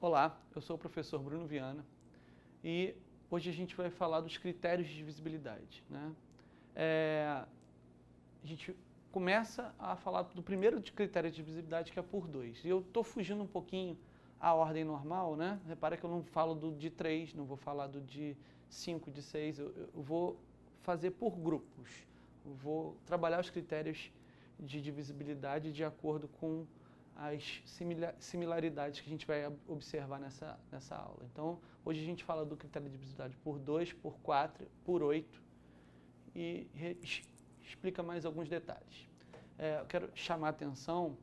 Olá, eu sou o professor Bruno Viana e hoje a gente vai falar dos critérios de divisibilidade, né? A gente começa a falar do primeiro critério de divisibilidade, que é por 2. E eu estou fugindo um pouquinho à ordem normal, né? Repara que eu não falo do de 3, não vou falar do de 5, de 6, eu vou fazer por grupos. Eu vou trabalhar os critérios de divisibilidade de acordo com as similaridades que a gente vai observar nessa aula. Então, hoje a gente fala do critério de divisibilidade por 2, por 4, por 8 e explica mais alguns detalhes. Eu quero chamar a atenção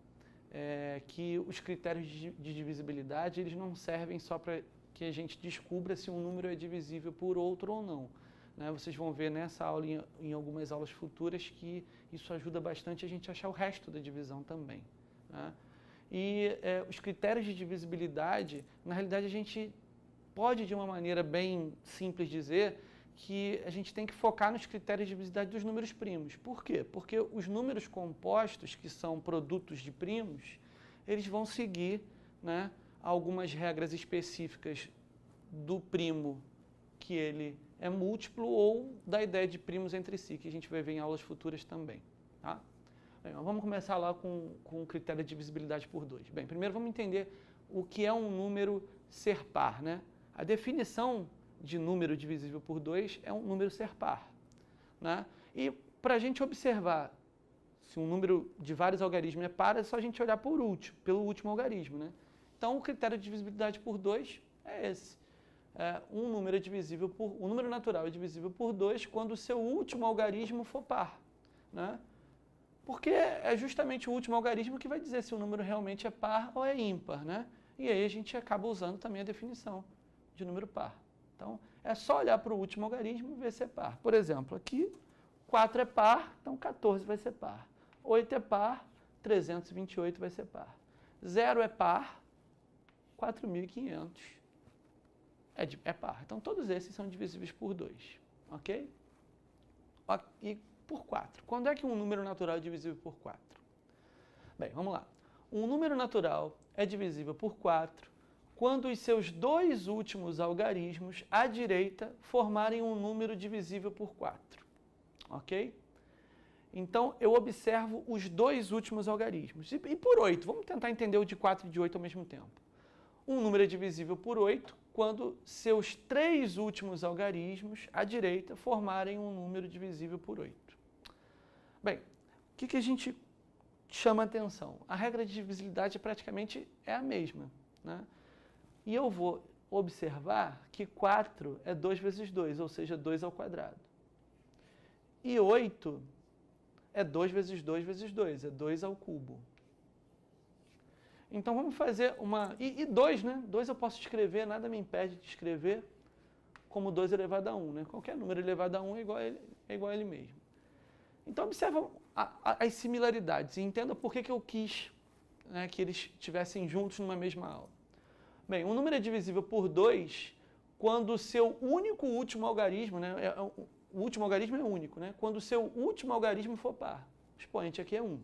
que os critérios de divisibilidade eles não servem só para que a gente descubra se um número é divisível por outro ou não. Vocês vão ver nessa aula e em algumas aulas futuras que isso ajuda bastante a gente a achar o resto da divisão também. E os critérios de divisibilidade, na realidade a gente pode de uma maneira bem simples dizer que a gente tem que focar nos critérios de divisibilidade dos números primos. Por quê? Porque os números compostos, que são produtos de primos, eles vão seguir algumas regras específicas do primo que ele é múltiplo ou da ideia de primos entre si, que a gente vai ver em aulas futuras também. Tá? Bem, vamos começar lá com o critério de divisibilidade por 2. Bem, primeiro vamos entender o que é um número ser par. A definição de número divisível por 2 é um número ser par. E para a gente observar se um número de vários algarismos é par, é só a gente olhar pelo último algarismo. Então, o critério de divisibilidade por 2 é esse. Um número natural é divisível por 2 quando o seu último algarismo for par. Porque é justamente o último algarismo que vai dizer se o número realmente é par ou é ímpar. E aí a gente acaba usando também a definição de número par. Então, é só olhar para o último algarismo e ver se é par. Por exemplo, aqui, 4 é par, então 14 vai ser par. 8 é par, 328 vai ser par. 0 é par, 4.500 é par. Então, todos esses são divisíveis por 2. Ok? E por 4. Quando é que um número natural é divisível por 4? Bem, vamos lá. Um número natural é divisível por 4 quando os seus dois últimos algarismos à direita formarem um número divisível por 4. Ok? Então, eu observo os dois últimos algarismos. E por 8, vamos tentar entender o de 4 e de 8 ao mesmo tempo. Um número é divisível por 8 quando seus três últimos algarismos à direita formarem um número divisível por 8. Bem, o que a gente chama atenção? A regra de divisibilidade praticamente é a mesma. E eu vou observar que 4 é 2 vezes 2, ou seja, 2 ao quadrado. E 8 é 2 vezes 2 vezes 2, é 2 ao cubo. Então vamos fazer uma... E 2, 2 eu posso escrever, nada me impede de escrever como 2 elevado a 1. Qualquer número elevado a 1 é igual a ele mesmo. Então observa as similaridades e entenda por que eu quis que eles estivessem juntos numa mesma aula. Bem, um número é divisível por 2 quando o seu único último algarismo, o último algarismo é único, quando o seu último algarismo for par. O expoente aqui é 1.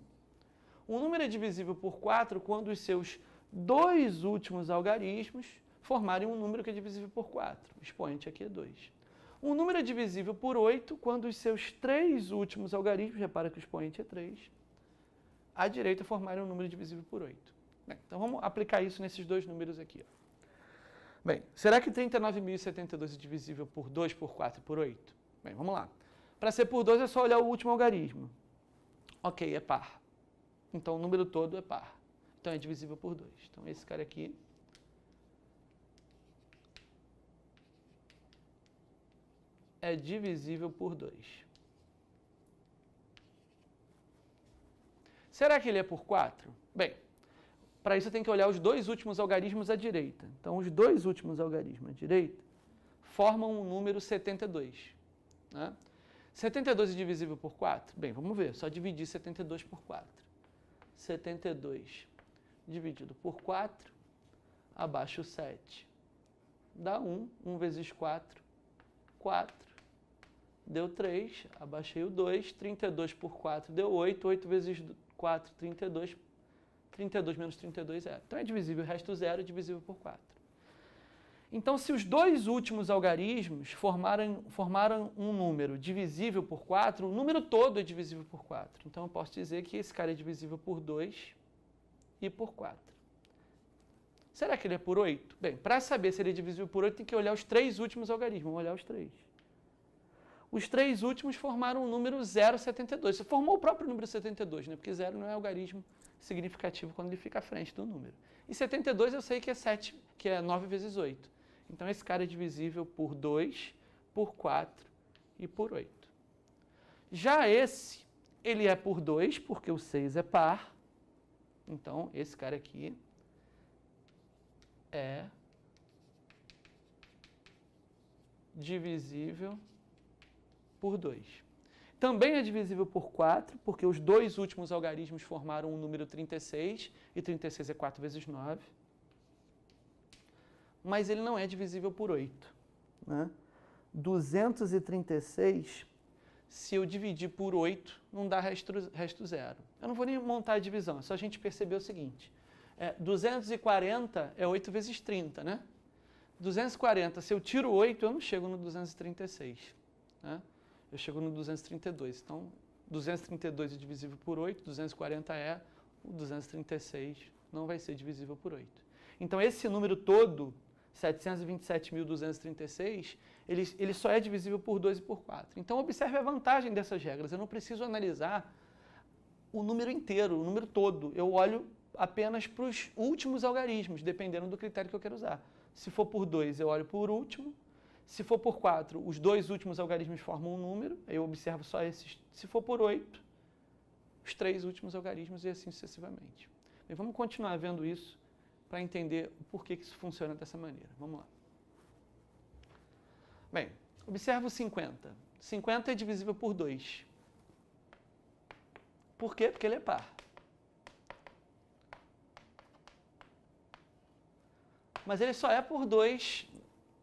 Um número é divisível por 4 quando os seus dois últimos algarismos formarem um número que é divisível por 4. O expoente aqui é 2. Um número é divisível por 8 quando os seus três últimos algarismos, repara que o expoente é 3, à direita formarem um número divisível por 8. Bem, então vamos aplicar isso nesses dois números aqui. Bem, será que 39.072 é divisível por 2, por 4 e por 8? Bem, vamos lá. Para ser por 2 é só olhar o último algarismo. Ok, é par. Então o número todo é par. Então é divisível por 2. Então esse cara aqui é divisível por 2. Será que ele é por 4? Bem, para isso eu tenho que olhar os dois últimos algarismos à direita. Então os dois últimos algarismos à direita formam um número 72. 72 é divisível por 4? Bem, vamos ver. Só dividir 72 por 4. 72 dividido por 4, abaixo 7. Dá 1. 1 vezes 4, 4. Deu 3, abaixei o 2. 32 por 4 deu 8. 8 vezes 4, 32. 32 menos 32 é. Então é divisível, resta o 0, é divisível por 4. Então, se os dois últimos algarismos formaram um número divisível por 4, o número todo é divisível por 4. Então, eu posso dizer que esse cara é divisível por 2 e por 4. Será que ele é por 8? Bem, para saber se ele é divisível por 8, tem que olhar os três últimos algarismos. Vamos olhar os três. Os três últimos formaram o número 0,72. Você formou o próprio número 72, né? Porque 0 não é algarismo significativo quando ele fica à frente do número. E 72 eu sei que é 9 vezes 8. Então, esse cara é divisível por 2, por 4 e por 8. Já esse, ele é por 2, porque o 6 é par. Então, esse cara aqui é divisível por 2. Também é divisível por 4, porque os dois últimos algarismos formaram o número 36, e 36 é 4 vezes 9. Mas ele não é divisível por 8. Né? 236, se eu dividir por 8, não dá resto zero. Eu não vou nem montar a divisão, é só a gente perceber o seguinte. 240 é 8 vezes 30, né? 240, se eu tiro 8, eu não chego no 236. Né? Eu chego no 232. Então, 232 é divisível por 8, 240 é, o 236 não vai ser divisível por 8. Então, esse número todo, 727.236, ele só é divisível por 2 e por 4. Então, observe a vantagem dessas regras. Eu não preciso analisar o número inteiro, o número todo. Eu olho apenas para os últimos algarismos, dependendo do critério que eu quero usar. Se for por 2, eu olho por último. Se for por 4, os dois últimos algarismos formam um número. Eu observo só esses. Se for por 8, os três últimos algarismos e assim sucessivamente. Bem, vamos continuar vendo isso para entender o porquê que isso funciona dessa maneira. Vamos lá. Bem, observa o 50. 50 é divisível por 2. Por quê? Porque ele é par. Mas ele só é por 2,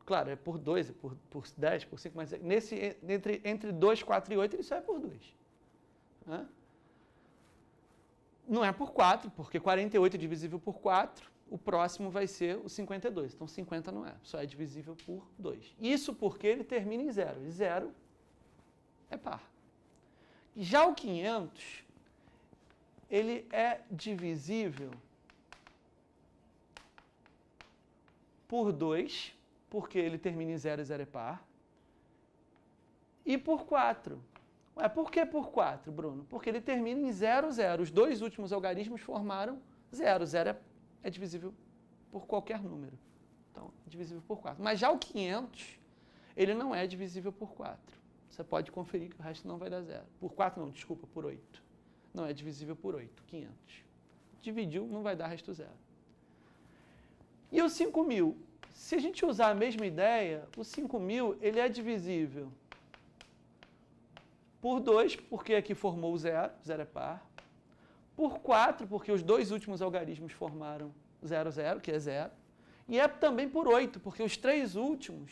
claro, é por 2, é por 10, por 5, mas entre 2, 4 e 8 ele só é por 2. Né? Não é por 4, porque 48 é divisível por 4. O próximo vai ser o 52. Então, 50 não é, só é divisível por 2. Isso porque ele termina em 0. E 0 é par. Já o 500, ele é divisível por 2, porque ele termina em 0 e 0 é par. E por 4. Ué, por que por 4, Bruno? Porque ele termina em 0, 0. Os dois últimos algarismos formaram 0. 0 é divisível por qualquer número. Então, é divisível por 4. Mas já o 500, ele não é divisível por 4. Você pode conferir que o resto não vai dar 0. Por 4 não, desculpa, por 8. Não é divisível por 8, 500. Dividiu, não vai dar resto 0. E o 5.000? Se a gente usar a mesma ideia, o 5.000, ele é divisível por 2, porque aqui formou o 0, 0 é par. Por 4, porque os dois últimos algarismos formaram 0, 0, que é 0. E é também por 8, porque os três últimos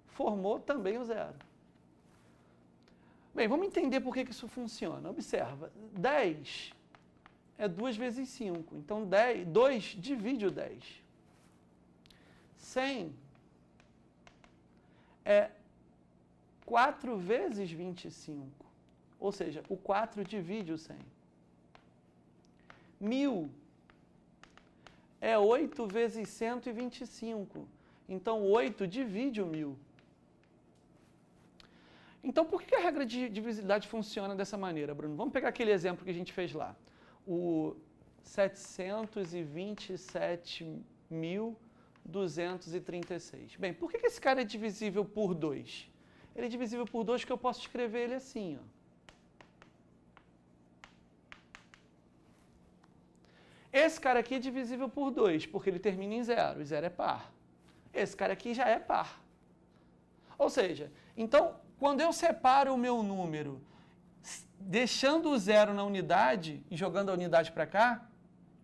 formou também o 0. Bem, vamos entender por que isso funciona. Observa, 10 é 2 vezes 5. Então, 2 divide o 10. 100 é 4 vezes 25. Ou seja, o 4 divide o 100. 1000 é 8 vezes 125. Então, 8 divide o 1000. Então, por que a regra de divisibilidade funciona dessa maneira, Bruno? Vamos pegar aquele exemplo que a gente fez lá. O 727.236. Bem, por que esse cara é divisível por 2? Ele é divisível por 2 porque eu posso escrever ele assim, ó. Esse cara aqui é divisível por 2, porque ele termina em 0, e 0 é par. Esse cara aqui já é par. Ou seja, então, quando eu separo o meu número, deixando o 0 na unidade e jogando a unidade para cá,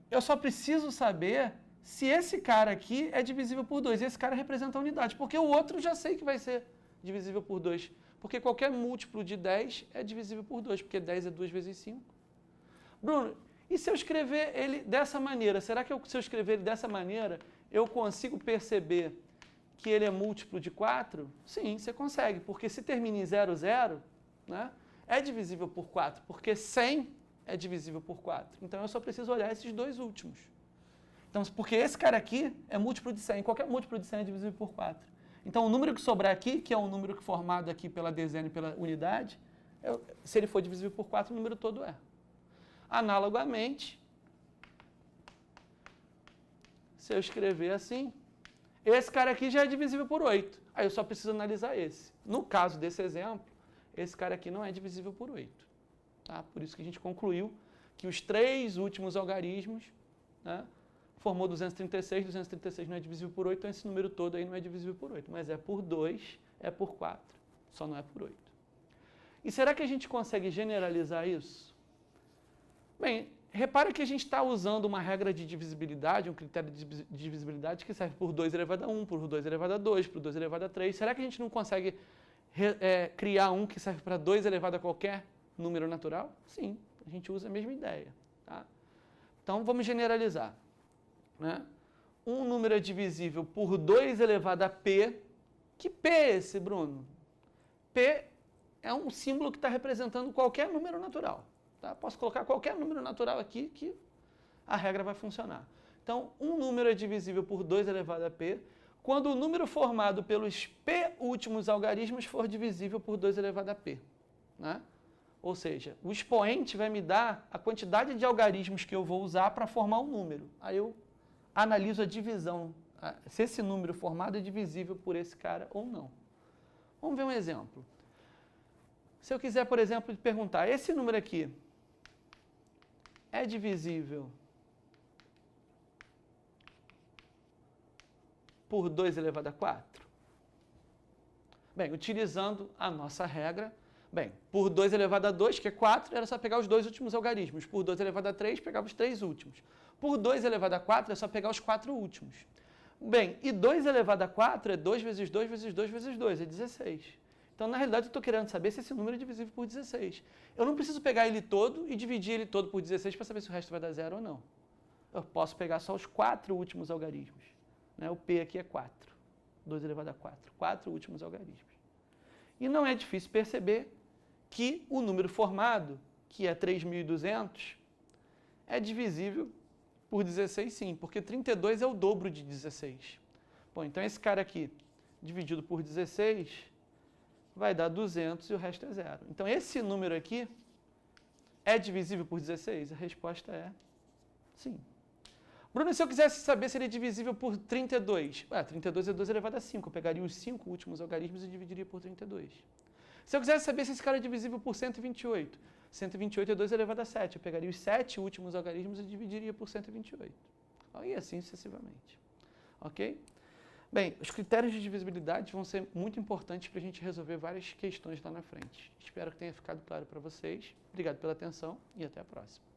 eu só preciso saber se esse cara aqui é divisível por 2. Esse cara representa a unidade, porque o outro já sei que vai ser divisível por 2. Porque qualquer múltiplo de 10 é divisível por 2, porque 10 é 2 vezes 5. Bruno, E se eu escrever ele dessa maneira, será que se eu escrever ele dessa maneira, eu consigo perceber que ele é múltiplo de 4? Sim, você consegue, porque se termina em 0, 0, né, é divisível por 4, porque 100 é divisível por 4. Então eu só preciso olhar esses dois últimos. Então, porque esse cara aqui é múltiplo de 100, qualquer múltiplo de 100 é divisível por 4. Então o número que sobrar aqui, que é um número formado aqui pela dezena e pela unidade, se ele for divisível por 4, o número todo é. Analogamente, se eu escrever assim, esse cara aqui já é divisível por 8. Aí eu só preciso analisar esse. No caso desse exemplo, esse cara aqui não é divisível por 8. Tá? Por isso que a gente concluiu que os 3 últimos algarismos, né, formou 236, 236 não é divisível por 8, então esse número todo aí não é divisível por 8, mas é por 2, é por 4, só não é por 8. E será que a gente consegue generalizar isso? Bem, repare que a gente está usando uma regra de divisibilidade, um critério de divisibilidade que serve por 2 elevado a 1, por 2 elevado a 2, por 2 elevado a 3. Será que a gente não consegue criar um que serve para 2 elevado a qualquer número natural? Sim, a gente usa a mesma ideia. Tá? Então, vamos generalizar. Né? Um número é divisível por 2 elevado a p. Que p é esse, Bruno? P é um símbolo que está representando qualquer número natural. Tá? Posso colocar qualquer número natural aqui que a regra vai funcionar. Então, um número é divisível por 2 elevado a p quando o número formado pelos p últimos algarismos for divisível por 2 elevado a p. Né? Ou seja, o expoente vai me dar a quantidade de algarismos que eu vou usar para formar um número. Aí eu analiso a divisão, se esse número formado é divisível por esse cara ou não. Vamos ver um exemplo. Se eu quiser, por exemplo, perguntar, esse número aqui é divisível por 2 elevado a 4? Bem, utilizando a nossa regra, bem, por 2 elevado a 2, que é 4, era só pegar os 2 últimos algarismos. Por 2 elevado a 3, pegava os 3 últimos. Por 2 elevado a 4, é só pegar os 4 últimos. Bem, e 2 elevado a 4 é 2 vezes 2 vezes 2 vezes 2, é 16. Então, na realidade, eu estou querendo saber se esse número é divisível por 16. Eu não preciso pegar ele todo e dividir ele todo por 16 para saber se o resto vai dar 0 ou não. Eu posso pegar só os 4 últimos algarismos. Né? O P aqui é 4. 2 elevado a 4. 4 últimos algarismos. E não é difícil perceber que o número formado, que é 3.200, é divisível por 16 sim, porque 32 é o dobro de 16. Bom, então esse cara aqui, dividido por 16, vai dar 200 e o resto é 0. Então esse número aqui é divisível por 16? A resposta é sim. Bruno, se eu quisesse saber se ele é divisível por 32? 32 é 2 elevado a 5. Eu pegaria os 5 últimos algarismos e dividiria por 32. Se eu quisesse saber se esse cara é divisível por 128, 128 é 2 elevado a 7. Eu pegaria os 7 últimos algarismos e dividiria por 128. E assim sucessivamente. Ok? Bem, os critérios de divisibilidade vão ser muito importantes para a gente resolver várias questões lá na frente. Espero que tenha ficado claro para vocês. Obrigado pela atenção e até a próxima.